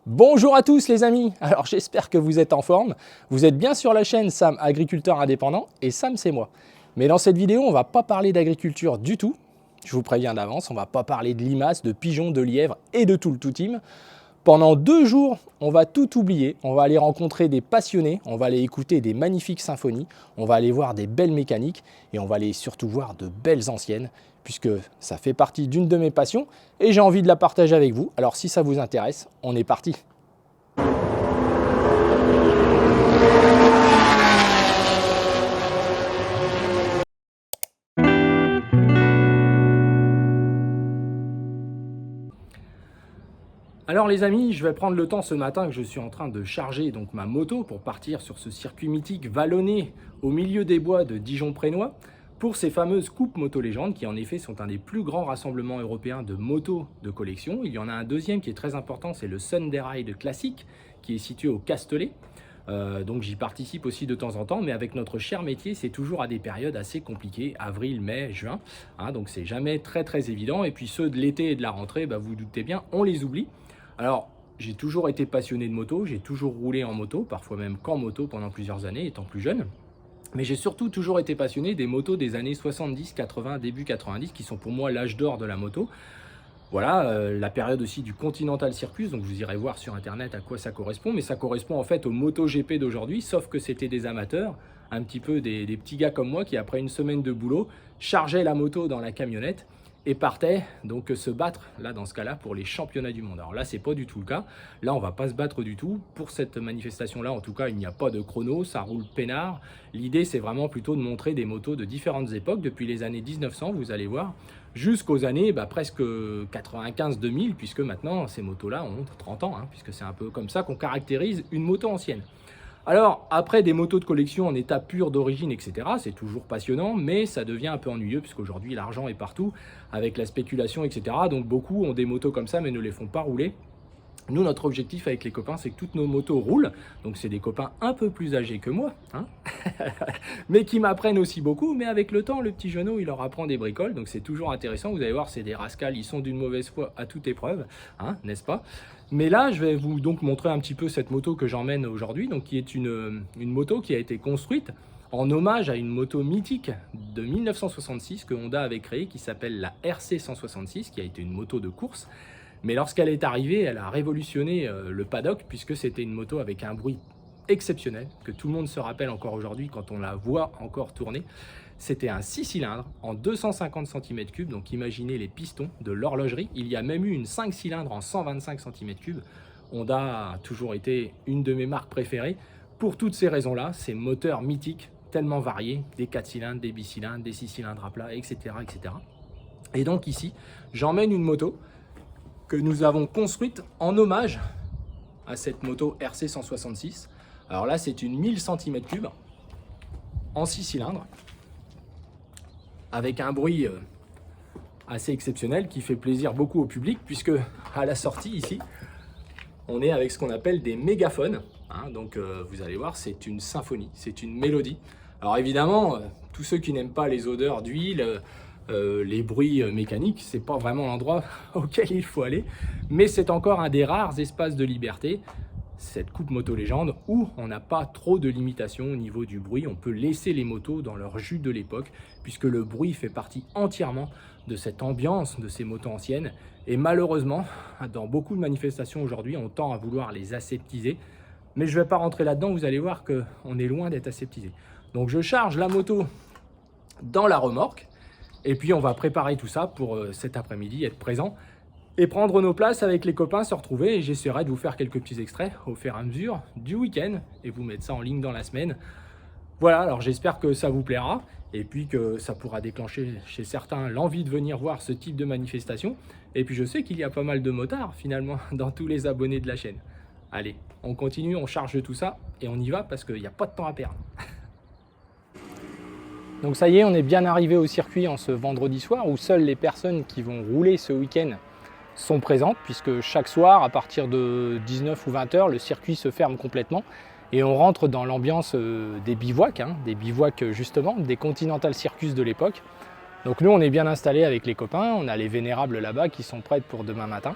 Bonjour à tous les amis, alors j'espère que vous êtes en forme. Vous êtes bien sur la chaîne Sam Agriculteur Indépendant et Sam c'est moi. Mais dans cette vidéo on va pas parler d'agriculture du tout, je vous préviens d'avance, on va pas parler de limaces, de pigeons, de lièvres et de tout le tout team. Pendant 2 jours on va tout oublier, on va aller rencontrer des passionnés, on va aller écouter des magnifiques symphonies, on va aller voir des belles mécaniques et on va aller surtout voir de belles anciennes puisque ça fait partie d'une de mes passions et j'ai envie de la partager avec vous. Alors si ça vous intéresse, on est parti. Alors les amis, je vais prendre le temps ce matin que je suis en train de charger donc ma moto pour partir sur ce circuit mythique vallonné au milieu des bois de Dijon-Prénois pour ces fameuses coupes Moto Légende qui en effet sont un des plus grands rassemblements européens de motos de collection. Il y en a un deuxième qui est très important, c'est le Sunday Ride classique qui est situé au Castellet. Donc j'y participe aussi de temps en temps, mais avec notre cher métier, c'est toujours à des périodes assez compliquées, avril, mai, juin, hein, donc c'est jamais très évident. Et puis ceux de l'été et de la rentrée, bah, vous, vous doutez bien, on les oublie. Alors, j'ai toujours été passionné de moto, j'ai toujours roulé en moto, parfois même qu'en moto pendant plusieurs années, étant plus jeune. Mais j'ai surtout toujours été passionné des motos des années 70, 80, début 90, qui sont pour moi l'âge d'or de la moto. Voilà, la période aussi du Continental Circus, donc vous irez voir sur internet à quoi ça correspond, mais ça correspond en fait au MotoGP d'aujourd'hui, sauf que c'était des amateurs, un petit peu des petits gars comme moi qui après une semaine de boulot, chargeaient la moto dans la camionnette et partaient donc se battre, là dans ce cas-là, pour les championnats du monde. Alors là, c'est pas du tout le cas, là on va pas se battre du tout, pour cette manifestation-là, en tout cas, il n'y a pas de chrono, ça roule peinard. L'idée, c'est vraiment plutôt de montrer des motos de différentes époques, depuis les années 1900, vous allez voir, jusqu'aux années presque 95-2000, puisque maintenant ces motos-là ont 30 ans, hein, puisque c'est un peu comme ça qu'on caractérise une moto ancienne. Alors, après des motos de collection en état pur d'origine, etc., c'est toujours passionnant, mais ça devient un peu ennuyeux, puisqu'aujourd'hui l'argent est partout, avec la spéculation, etc. Donc beaucoup ont des motos comme ça, mais ne les font pas rouler. Nous, notre objectif avec les copains, c'est que toutes nos motos roulent. Donc, c'est des copains un peu plus âgés que moi, hein mais qui m'apprennent aussi beaucoup. Mais avec le temps, le petit genou, il leur apprend des bricoles. Donc, c'est toujours intéressant. Vous allez voir, c'est des rascals. Ils sont d'une mauvaise foi à toute épreuve, hein, n'est-ce pas? Mais là, je vais vous donc montrer un petit peu cette moto que j'emmène aujourd'hui, donc qui est une moto qui a été construite en hommage à une moto mythique de 1966 que Honda avait créée, qui s'appelle la RC 166, qui a été une moto de course. Mais lorsqu'elle est arrivée, elle a révolutionné le paddock puisque c'était une moto avec un bruit exceptionnel que tout le monde se rappelle encore aujourd'hui quand on la voit encore tourner. C'était un 6 cylindres en 250 cm3, donc imaginez les pistons de l'horlogerie. Il y a même eu une 5 cylindres en 125 cm3. Honda a toujours été une de mes marques préférées. Pour toutes ces raisons-là, ces moteurs mythiques, tellement variés, des 4 cylindres, des bicylindres, des 6 cylindres à plat, etc. etc. Et donc ici, j'emmène une moto que nous avons construite en hommage à cette moto RC 166. Alors là, c'est une 1000 cm3 en 6 cylindres avec un bruit assez exceptionnel qui fait plaisir beaucoup au public puisque à la sortie ici, on est avec ce qu'on appelle des mégaphones. Hein, donc vous allez voir, c'est une symphonie, c'est une mélodie. Alors évidemment, tous ceux qui n'aiment pas les odeurs d'huile, les bruits mécaniques, c'est pas vraiment l'endroit auquel il faut aller, mais c'est encore un des rares espaces de liberté, cette coupe Moto Légende, où on n'a pas trop de limitations au niveau du bruit. On peut laisser les motos dans leur jus de l'époque, puisque le bruit fait partie entièrement de cette ambiance de ces motos anciennes. Et malheureusement, dans beaucoup de manifestations aujourd'hui, on tend à vouloir les aseptiser, mais je ne vais pas rentrer là-dedans, vous allez voir qu'on est loin d'être aseptisé. Donc je charge la moto dans la remorque, et puis on va préparer tout ça pour cet après-midi, être présent et prendre nos places avec les copains, se retrouver. Et j'essaierai de vous faire quelques petits extraits au fur et à mesure du week-end et vous mettre ça en ligne dans la semaine. Voilà, alors j'espère que ça vous plaira et puis que ça pourra déclencher chez certains l'envie de venir voir ce type de manifestation. Et puis je sais qu'il y a pas mal de motards finalement dans tous les abonnés de la chaîne. Allez, on continue, on charge tout ça et on y va parce qu'il n'y a pas de temps à perdre. Donc ça y est, on est bien arrivé au circuit en ce vendredi soir où seules les personnes qui vont rouler ce week-end sont présentes, puisque chaque soir, à partir de 19 ou 20 heures, le circuit se ferme complètement et on rentre dans l'ambiance des bivouacs, hein, des bivouacs justement, des Continental Circus de l'époque. Donc nous, on est bien installés avec les copains, on a les vénérables là-bas qui sont prêtes pour demain matin.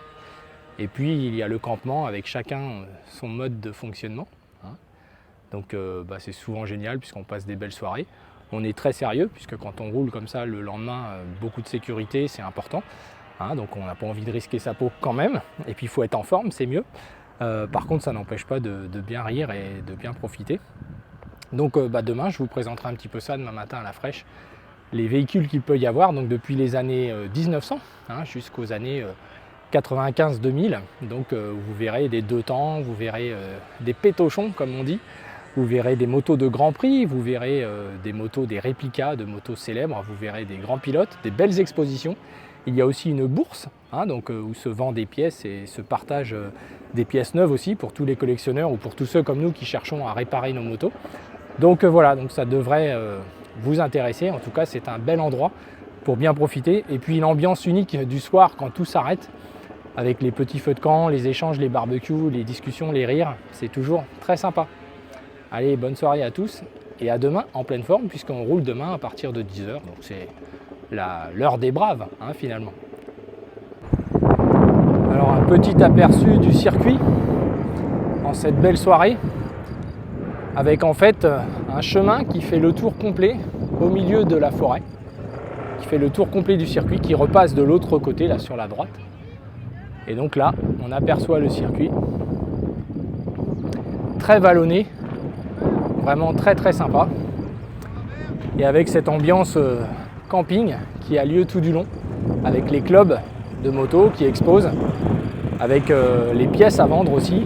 Et puis il y a le campement avec chacun son mode de fonctionnement. Donc c'est souvent génial puisqu'on passe des belles soirées. On est très sérieux puisque quand on roule comme ça le lendemain, beaucoup de sécurité, c'est important. Donc on n'a pas envie de risquer sa peau quand même. Et puis il faut être en forme, c'est mieux. Par contre, ça n'empêche pas de bien rire et de bien profiter. Donc demain, je vous présenterai un petit peu ça demain matin à la fraîche. Les véhicules qu'il peut y avoir, donc depuis les années 1900 jusqu'aux années 95-2000. Donc vous verrez des deux temps, vous verrez des pétochons comme on dit. Vous verrez des motos de Grand Prix, vous verrez des motos, des réplicas de motos célèbres, vous verrez des grands pilotes, des belles expositions. Il y a aussi une bourse où se vendent des pièces et se partagent des pièces neuves aussi pour tous les collectionneurs ou pour tous ceux comme nous qui cherchons à réparer nos motos. Donc voilà, donc ça devrait vous intéresser. En tout cas, c'est un bel endroit pour bien profiter. Et puis l'ambiance unique du soir quand tout s'arrête, avec les petits feux de camp, les échanges, les barbecues, les discussions, les rires, c'est toujours très sympa. Allez, bonne soirée à tous et à demain en pleine forme puisqu'on roule demain à partir de 10 h. Donc c'est l'heure des braves finalement. Alors un petit aperçu du circuit en cette belle soirée avec en fait un chemin qui fait le tour complet au milieu de la forêt, qui fait le tour complet du circuit, qui repasse de l'autre côté là sur la droite. Et donc là, on aperçoit le circuit très vallonné, vraiment très très sympa. Et avec cette ambiance camping qui a lieu tout du long, avec les clubs de moto qui exposent, avec les pièces à vendre aussi,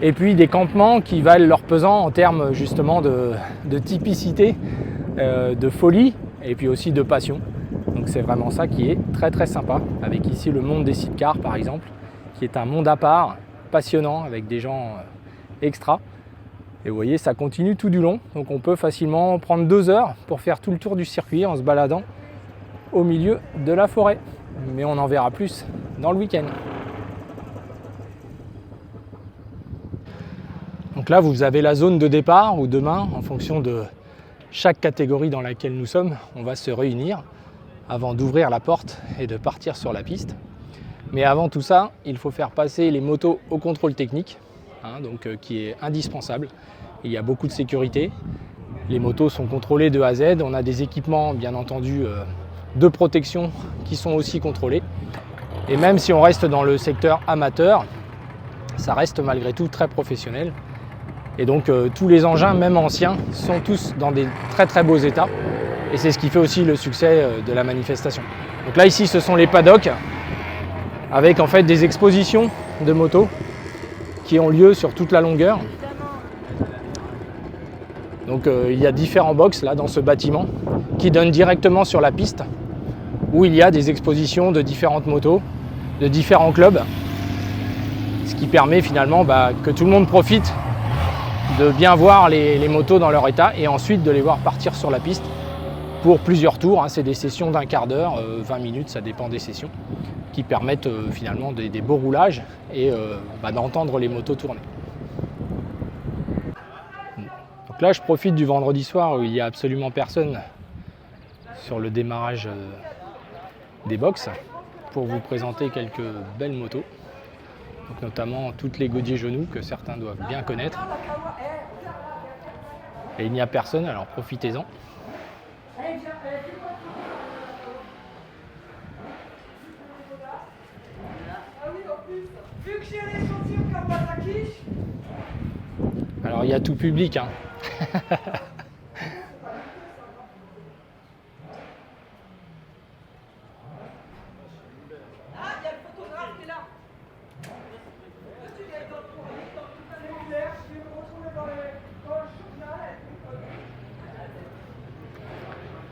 et puis des campements qui valent leur pesant en termes justement de typicité, de folie, et puis aussi de passion. Donc c'est vraiment ça qui est très très sympa, avec ici le monde des sidecars par exemple, qui est un monde à part, passionnant, avec des gens extra. Et vous voyez, ça continue tout du long, donc on peut facilement prendre 2 heures pour faire tout le tour du circuit en se baladant au milieu de la forêt. Mais on en verra plus dans le week-end. Donc là, vous avez la zone de départ où demain, en fonction de chaque catégorie dans laquelle nous sommes, on va se réunir avant d'ouvrir la porte et de partir sur la piste. Mais avant tout ça, il faut faire passer les motos au contrôle technique, qui est indispensable. Il y a beaucoup de sécurité. Les motos sont contrôlées de A à Z. On a des équipements, bien entendu, de protection qui sont aussi contrôlés. Et même si on reste dans le secteur amateur, ça reste malgré tout très professionnel. Et donc tous les engins, même anciens, sont tous dans des très très beaux états. Et c'est ce qui fait aussi le succès de la manifestation. Donc là ici ce sont les paddocks avec en fait des expositions de motos qui ont lieu sur toute la longueur. Donc il y a différents box là dans ce bâtiment qui donnent directement sur la piste où il y a des expositions de différentes motos, de différents clubs. Ce qui permet finalement que tout le monde profite de bien voir les motos dans leur état et ensuite de les voir partir sur la piste pour plusieurs tours. C'est des sessions d'1 quart d'heure, 20 minutes, ça dépend des sessions, qui permettent finalement des beaux roulages et d'entendre les motos tourner. Donc là, je profite du vendredi soir où il n'y a absolument personne sur le démarrage des box pour vous présenter quelques belles motos. Donc notamment toutes les Godier Genoux que certains doivent bien connaître. Et il n'y a personne, alors profitez-en. Alors il y a tout public.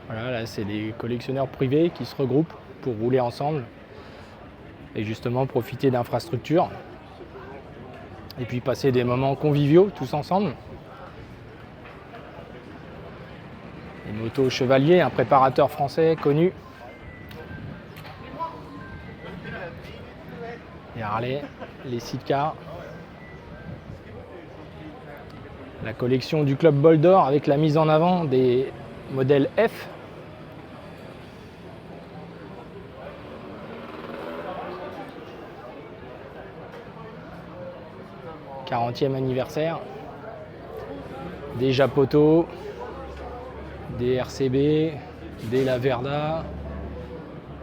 Voilà, là c'est des collectionneurs privés qui se regroupent pour rouler ensemble et justement profiter d'infrastructures et puis passer des moments conviviaux tous ensemble. Les motos Chevalier, un préparateur français connu. Les Harley, les sidecars. La collection du Club Bol d'Or avec la mise en avant des modèles F. 40e anniversaire. Des Japoto, des RCB, des Laverda,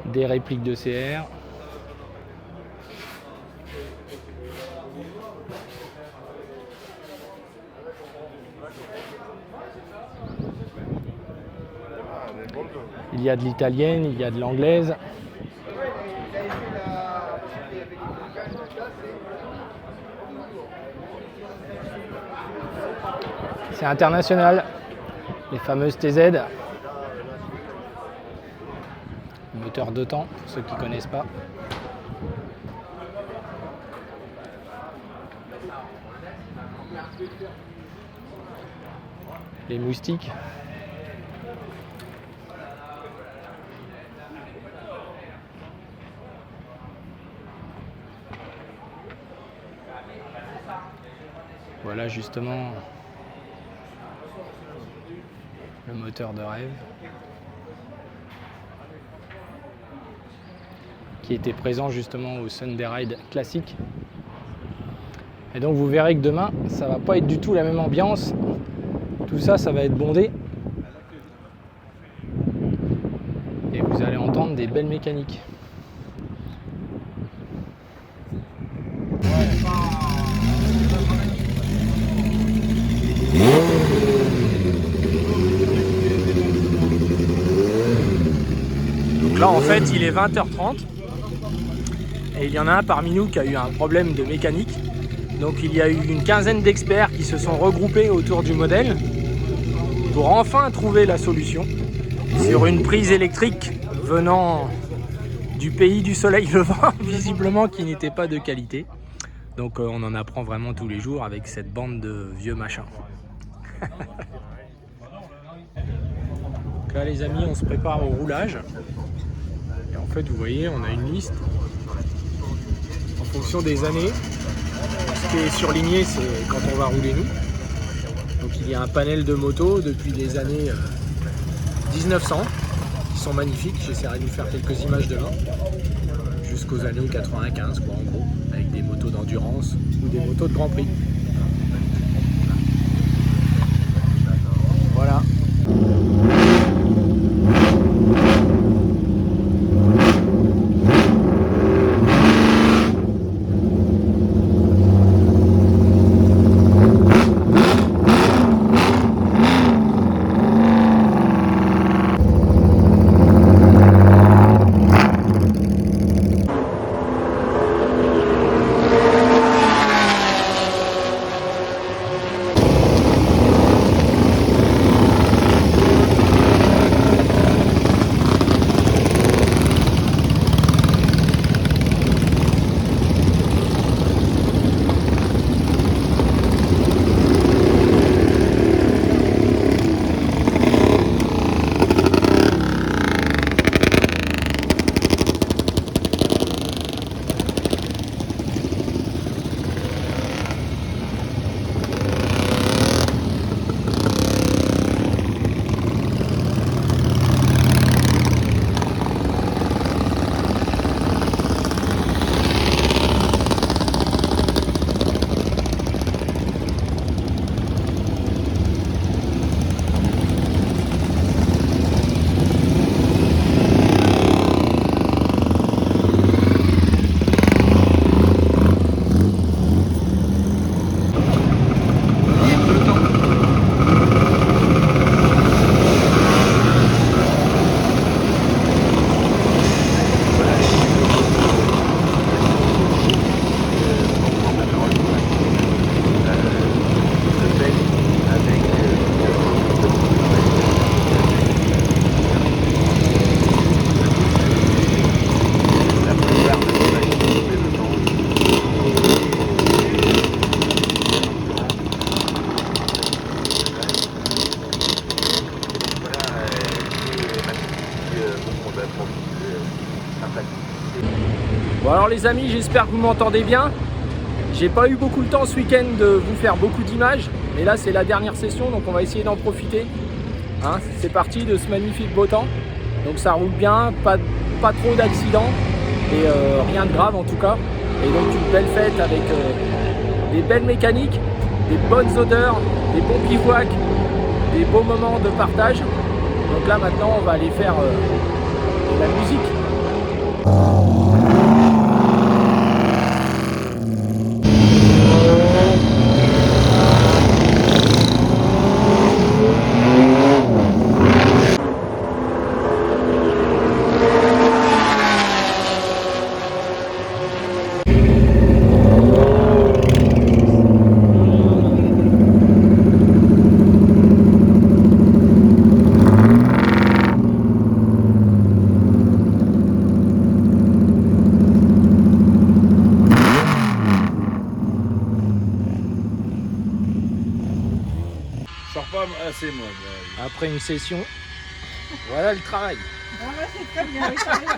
des répliques de CR. Il y a de l'italienne, il y a de l'anglaise. C'est international, les fameuses TZ. Moteur 2 temps, pour ceux qui ne connaissent pas. Les moustiques. Voilà justement le moteur de rêve qui était présent justement au Sunday Ride classique. Et donc vous verrez que demain ça va pas être du tout la même ambiance. Tout ça, ça va être bondé. Et vous allez entendre des belles mécaniques. Donc là en fait il est 20h30 et il y en a un parmi nous qui a eu un problème de mécanique. Donc il y a eu une quinzaine d'experts qui se sont regroupés autour du modèle pour enfin trouver la solution sur une prise électrique venant du pays du soleil levant, visiblement qui n'était pas de qualité. Donc on en apprend vraiment tous les jours avec cette bande de vieux machins. Donc là les amis, on se prépare au roulage. Et en fait vous voyez, on a une liste en fonction des années. Ce qui est surligné, c'est quand on va rouler nous. Donc il y a un panel de motos depuis les années 1900 qui sont magnifiques. J'essaierai de vous faire quelques images demain. Jusqu'aux années 95 quoi, en gros, avec des motos d'endurance ou des motos de Grand Prix. Voilà. Bon alors les amis, j'espère que vous m'entendez bien. J'ai pas eu beaucoup de temps ce week-end de vous faire beaucoup d'images, mais là c'est la dernière session, donc on va essayer d'en profiter. Hein, c'est parti de ce magnifique beau temps, donc ça roule bien, pas trop d'accidents et rien de grave en tout cas. Et donc une belle fête avec des belles mécaniques, des bonnes odeurs, des bons bivouacs, des beaux moments de partage. Donc là maintenant on va aller faire de la musique. Je sors pas assez moi. Après une session, voilà le travail. Ah ouais, c'est très bien. Oui, ça arrive.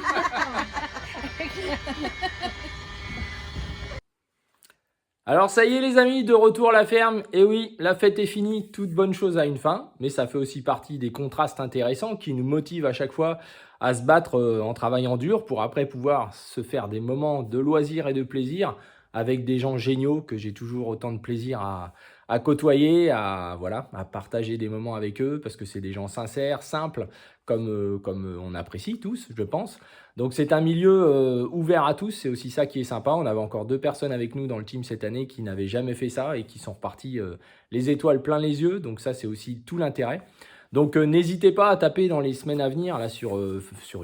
Alors ça y est les amis, de retour à la ferme. Et oui, la fête est finie, toute bonne chose a une fin. Mais ça fait aussi partie des contrastes intéressants qui nous motivent à chaque fois à se battre en travaillant dur pour après pouvoir se faire des moments de loisirs et de plaisir avec des gens géniaux que j'ai toujours autant de plaisir à côtoyer, voilà, à partager des moments avec eux parce que c'est des gens sincères, simples, comme on apprécie tous, je pense. Donc c'est un milieu ouvert à tous, c'est aussi ça qui est sympa. On avait encore 2 personnes avec nous dans le team cette année qui n'avaient jamais fait ça et qui sont repartis les étoiles plein les yeux. Donc ça c'est aussi tout l'intérêt. Donc n'hésitez pas à taper dans les semaines à venir là sur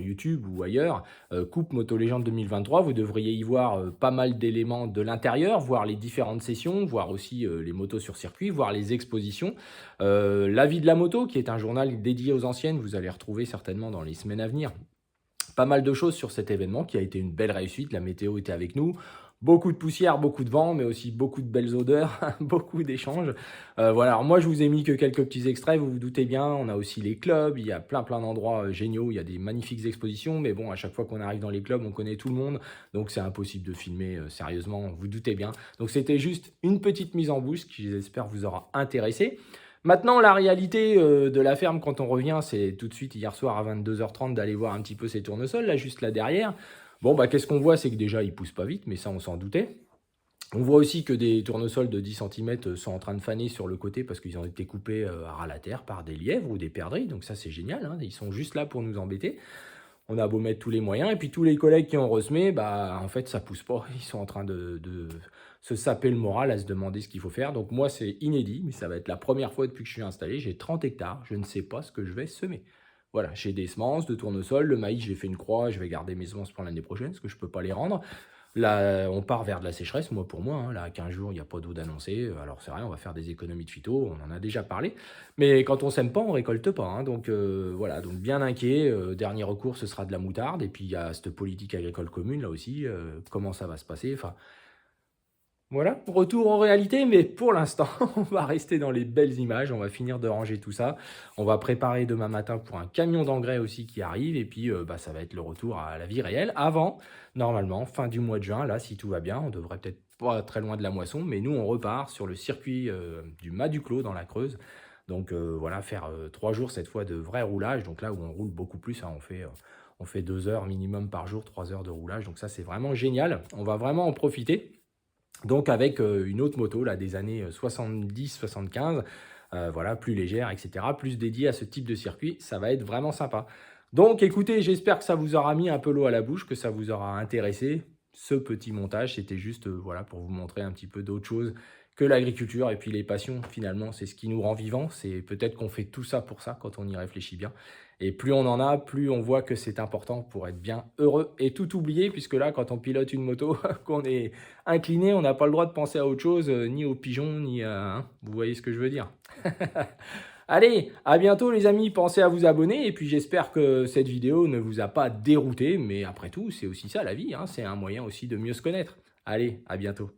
YouTube ou ailleurs, Coupe Moto Légende 2023, vous devriez y voir pas mal d'éléments de l'intérieur, voir les différentes sessions, voir aussi les motos sur circuit, voir les expositions. La vie de la moto qui est un journal dédié aux anciennes, vous allez retrouver certainement dans les semaines à venir. Pas mal de choses sur cet événement qui a été une belle réussite, la météo était avec nous. Beaucoup de poussière, beaucoup de vent, mais aussi beaucoup de belles odeurs, beaucoup d'échanges. Voilà, alors moi je vous ai mis que quelques petits extraits, vous vous doutez bien, on a aussi les clubs, il y a plein d'endroits géniaux, il y a des magnifiques expositions, mais bon, à chaque fois qu'on arrive dans les clubs, on connaît tout le monde, donc c'est impossible de filmer sérieusement, vous vous doutez bien. Donc c'était juste une petite mise en bouche qui j'espère vous aura intéressé. Maintenant, la réalité de la ferme, quand on revient, c'est tout de suite hier soir à 22h30 d'aller voir un petit peu ces tournesols, là, juste là derrière. Bon, bah, qu'est-ce qu'on voit? C'est que déjà, ils ne poussent pas vite, mais ça, on s'en doutait. On voit aussi que des tournesols de 10 cm sont en train de faner sur le côté parce qu'ils ont été coupés à ras la terre par des lièvres ou des perdrix. Donc ça, c'est génial, hein. Ils sont juste là pour nous embêter. On a beau mettre tous les moyens. Et puis tous les collègues qui ont ressemé, bah, en fait, ça pousse pas. Ils sont en train de se saper le moral à se demander ce qu'il faut faire. Donc moi, c'est inédit, mais ça va être la première fois depuis que je suis installé. J'ai 30 hectares. Je ne sais pas ce que je vais semer. Voilà, j'ai des semences de tournesol. Le maïs, j'ai fait une croix. Je vais garder mes semences pour l'année prochaine parce que je ne peux pas les rendre. Là, on part vers de la sécheresse, moi pour moi, hein, là à 15 jours, il n'y a pas d'eau d'annoncer, alors c'est rien, on va faire des économies de phyto, on en a déjà parlé, mais quand on sème pas, on récolte pas, hein, donc voilà, donc bien inquiet, dernier recours, ce sera de la moutarde, et puis il y a cette politique agricole commune, là aussi, comment ça va se passer, enfin... Voilà, retour en réalité, mais pour l'instant, on va rester dans les belles images, on va finir de ranger tout ça, on va préparer demain matin pour un camion d'engrais aussi qui arrive, et puis bah, ça va être le retour à la vie réelle, avant, normalement, fin du mois de juin, là, si tout va bien, on devrait peut-être pas très loin de la moisson, mais nous, on repart sur le circuit du Mas du Clos dans la Creuse, donc voilà, faire 3 jours cette fois de vrai roulage, donc là où on roule beaucoup plus, hein, on fait 2 heures minimum par jour, 3 heures de roulage, donc ça c'est vraiment génial, on va vraiment en profiter. Donc avec une autre moto là, des années 70-75, voilà, plus légère, etc., plus dédiée à ce type de circuit, ça va être vraiment sympa. Donc écoutez, j'espère que ça vous aura mis un peu l'eau à la bouche, que ça vous aura intéressé. Ce petit montage, c'était juste voilà, pour vous montrer un petit peu d'autres choses que l'agriculture et puis les passions, finalement, c'est ce qui nous rend vivants. C'est peut-être qu'on fait tout ça pour ça quand on y réfléchit bien. Et plus on en a, plus on voit que c'est important pour être bien heureux et tout oublier, puisque là, quand on pilote une moto, qu'on est incliné, on n'a pas le droit de penser à autre chose, ni aux pigeons, ni à... Hein, vous voyez ce que je veux dire. Allez, à bientôt les amis, pensez à vous abonner, et puis j'espère que cette vidéo ne vous a pas dérouté, mais après tout, c'est aussi ça la vie, hein, c'est un moyen aussi de mieux se connaître. Allez, à bientôt.